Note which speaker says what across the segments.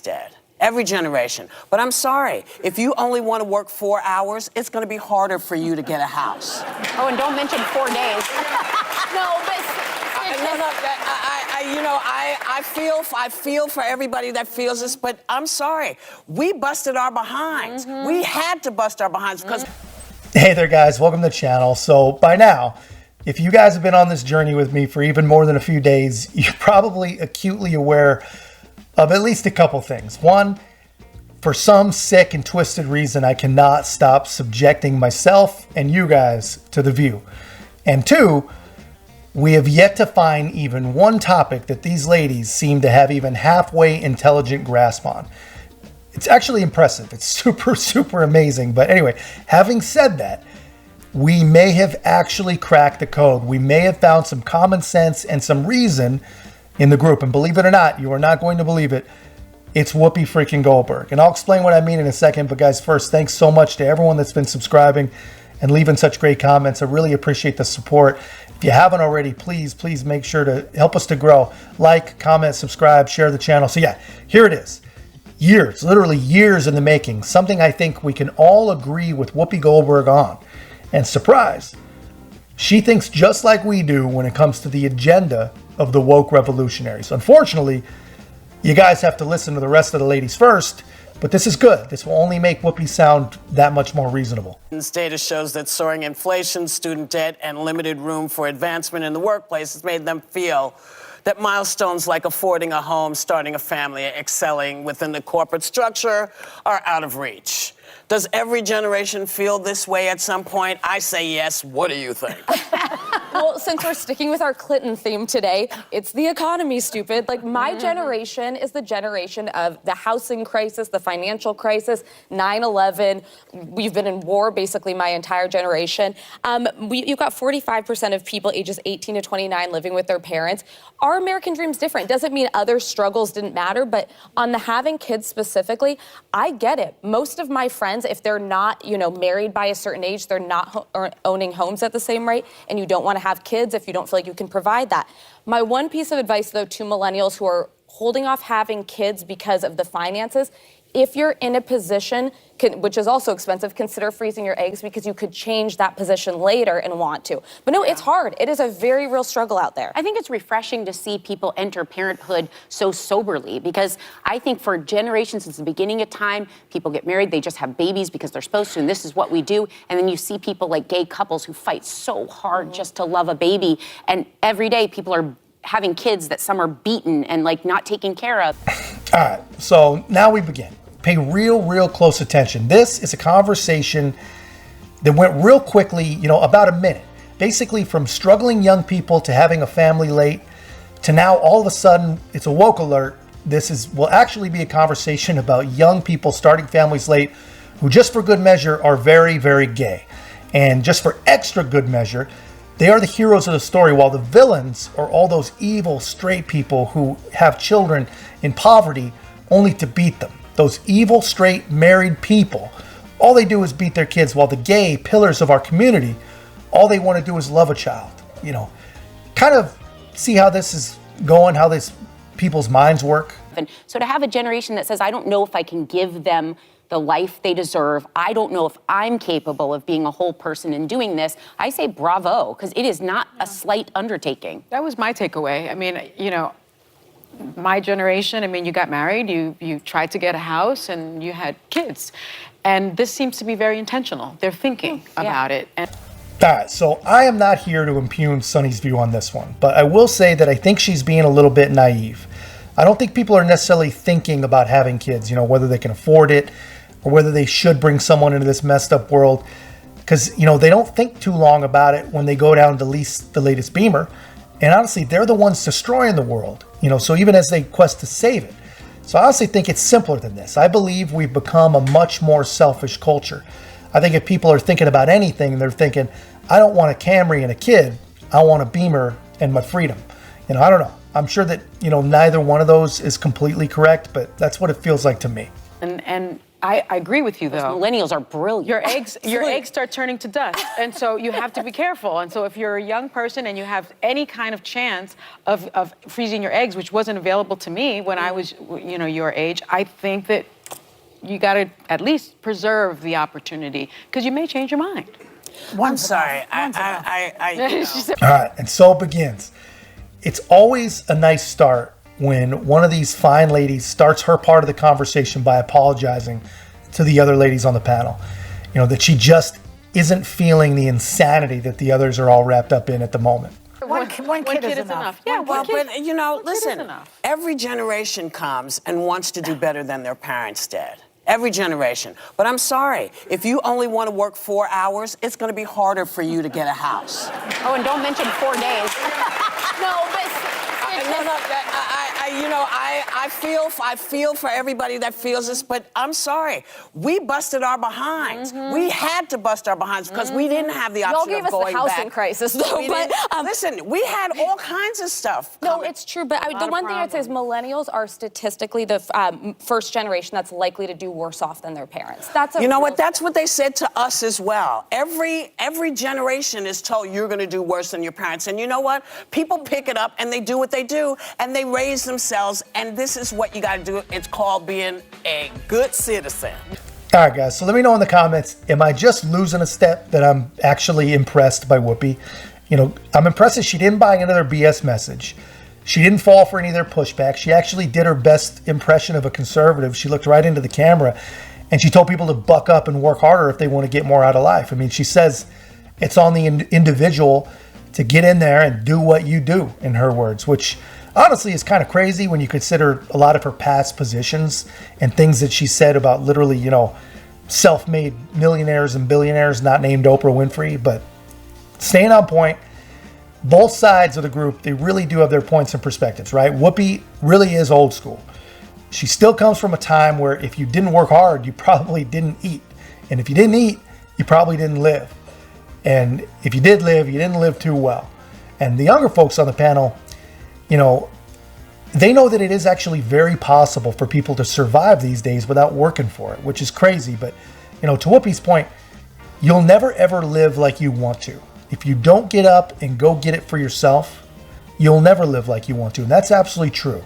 Speaker 1: dead. Every generation. But I'm sorry, if you only want to work 4 hours, it's going to be harder for you to get a house.
Speaker 2: Oh, and don't mention 4 days. No, but...
Speaker 1: I feel for everybody that feels this, but I'm sorry. We busted our behinds. We had to bust our behinds because...
Speaker 3: Hey there, guys. Welcome to the channel. So by now, if you guys have been on this journey with me for even more than a few days, you're probably acutely aware of at least a couple things. One, for some sick and twisted reason, I cannot stop subjecting myself and you guys to The View. And two, we have yet to find even one topic that these ladies seem to have even halfway intelligent grasp on. It's actually impressive. It's super amazing. But anyway, having said that, we may have actually cracked the code. We may have found some common sense and some reason in the group. And believe it or not, you are not going to believe it. It's Whoopi freaking Goldberg. And I'll explain what I mean in a second. But guys, first, thanks so much to everyone that's been subscribing and leaving such great comments. I really appreciate the support. If you haven't already, please make sure to help us to grow. Like, comment, subscribe, share the channel. So yeah, here it is. Years, literally years in the making. Something I think we can all agree with Whoopi Goldberg on. And surprise, she thinks just like we do when it comes to the agenda of the woke revolutionaries. Unfortunately, you guys have to listen to the rest of the ladies first, but this is good. This will only make Whoopi sound that much more reasonable.
Speaker 1: Data shows that soaring inflation, student debt, and limited room for advancement in the workplace has made them feel that milestones like affording a home, starting a family, excelling within the corporate structure are out of reach. Does every generation feel this way at some point? I say yes. What do you think?
Speaker 4: Well, since we're sticking with our Clinton theme today, it's the economy, stupid. Like, my generation is the generation of the housing crisis, the financial crisis, 9/11. We've been in war basically my entire generation. You've got 45% of people ages 18 to 29 living with their parents. Our American dream's different. Doesn't mean other struggles didn't matter, but on the having kids specifically, I get it. Most of my friends, if they're not, married by a certain age, they're not owning homes at the same rate, and you don't want to have kids if you don't feel like you can provide that. My one piece of advice, though, to millennials who are holding off having kids because of the finances, if you're in a position, which is also expensive, consider freezing your eggs because you could change that position later and want to. But no, it's hard. It is a very real struggle out there.
Speaker 2: I think it's refreshing to see people enter parenthood so soberly, because I think for generations since the beginning of time, people get married, they just have babies because they're supposed to, and this is what we do. And then you see people like gay couples who fight so hard just to love a baby. And every day people are having kids that some are beaten and not taken care of.
Speaker 3: All right, so now we begin. Pay real close attention. This is a conversation that went real quickly, about a minute. Basically from struggling young people to having a family late to now all of a sudden it's a woke alert. This will actually be a conversation about young people starting families late who just for good measure are very gay. And just for extra good measure, they are the heroes of the story, while the villains are all those evil straight people who have children in poverty only to beat them. Those evil, straight, married people, all they do is beat their kids, while the gay pillars of our community, all they want to do is love a child. Kind of see how this is going, how these people's minds work.
Speaker 2: And so to have a generation that says, I don't know if I can give them the life they deserve, I don't know if I'm capable of being a whole person and doing this, I say bravo, because it is not a slight undertaking.
Speaker 5: That was my takeaway. I mean, my generation, you got married, you tried to get a house, and you had kids. And this seems to be very intentional. They're thinking about it. And
Speaker 3: all right, so I am not here to impugn Sunny's view on this one, but I will say that I think she's being a little bit naive. I don't think people are necessarily thinking about having kids, whether they can afford it or whether they should bring someone into this messed up world. Because, they don't think too long about it when they go down to lease the latest Beamer. And honestly, they're the ones destroying the world, so even as they quest to save it. So I honestly think it's simpler than this. I believe we've become a much more selfish culture. I think if people are thinking about anything, they're thinking, I don't want a Camry and a kid. I want a Beamer and my freedom. I don't know. I'm sure that, neither one of those is completely correct, but that's what it feels like to me.
Speaker 5: And I agree with you, though.
Speaker 2: Millennials are brilliant.
Speaker 5: Your eggs start turning to dust, and so you have to be careful. And so if you're a young person and you have any kind of chance of freezing your eggs, which wasn't available to me when I was, your age, I think that you got to at least preserve the opportunity because you may change your mind.
Speaker 1: I'm sorry. I
Speaker 3: All right, and so it begins. It's always a nice start when one of these fine ladies starts her part of the conversation by apologizing to the other ladies on the panel. That she just isn't feeling the insanity that the others are all wrapped up in at the moment.
Speaker 6: One kid is enough.
Speaker 5: Yeah,
Speaker 1: Well,
Speaker 5: one kid,
Speaker 1: but listen, every generation comes and wants to do better than their parents did. Every generation. But I'm sorry, if you only want to work 4 hours, it's going to be harder for you to get a house.
Speaker 2: Oh, and don't mention 4 days.
Speaker 1: I feel for everybody that feels this, but I'm sorry. We busted our behinds. We had to bust our behinds because we didn't have the option
Speaker 4: Y'all gave
Speaker 1: of going
Speaker 4: us the housing
Speaker 1: back.
Speaker 4: crisis, though.
Speaker 1: Listen, we had all kinds of stuff.
Speaker 4: No, it's true. But the one thing I'd say is millennials are statistically the first generation that's likely to do worse off than their parents.
Speaker 1: You know what? That's what they said to us as well. Every generation is told you're going to do worse than your parents. And you know what? People pick it up and they do what they do and they raise themselves. And this is what you got to do. It's called being a good citizen.
Speaker 3: All right, guys, so let me know in the comments, am I just losing a step that I'm actually impressed by Whoopi? I'm impressed that she didn't buy into their BS message. She didn't fall for any of their pushback. She actually did her best impression of a conservative. She looked right into the camera and she told people to buck up and work harder if they want to get more out of life. I mean, she says it's on the individual to get in there and do what you do, in her words, which honestly is kind of crazy when you consider a lot of her past positions and things that she said about literally, self-made millionaires and billionaires not named Oprah Winfrey. But staying on point, both sides of the group, they really do have their points and perspectives, right? Whoopi really is old school. She still comes from a time where if you didn't work hard, you probably didn't eat. And if you didn't eat, you probably didn't live. And if you did live, you didn't live too well. And the younger folks on the panel, they know that it is actually very possible for people to survive these days without working for it, which is crazy. But, to Whoopi's point, you'll never ever live like you want to. If you don't get up and go get it for yourself, you'll never live like you want to. And that's absolutely true.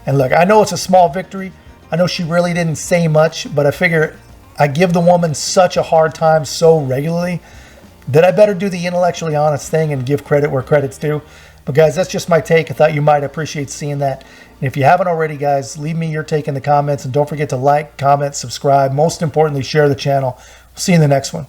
Speaker 3: And look, I know it's a small victory. I know she really didn't say much, but I figure I give the woman such a hard time so regularly that I better do the intellectually honest thing and give credit where credit's due. But guys, that's just my take. I thought you might appreciate seeing that. And if you haven't already, guys, leave me your take in the comments. And don't forget to like, comment, subscribe. Most importantly, share the channel. See you in the next one.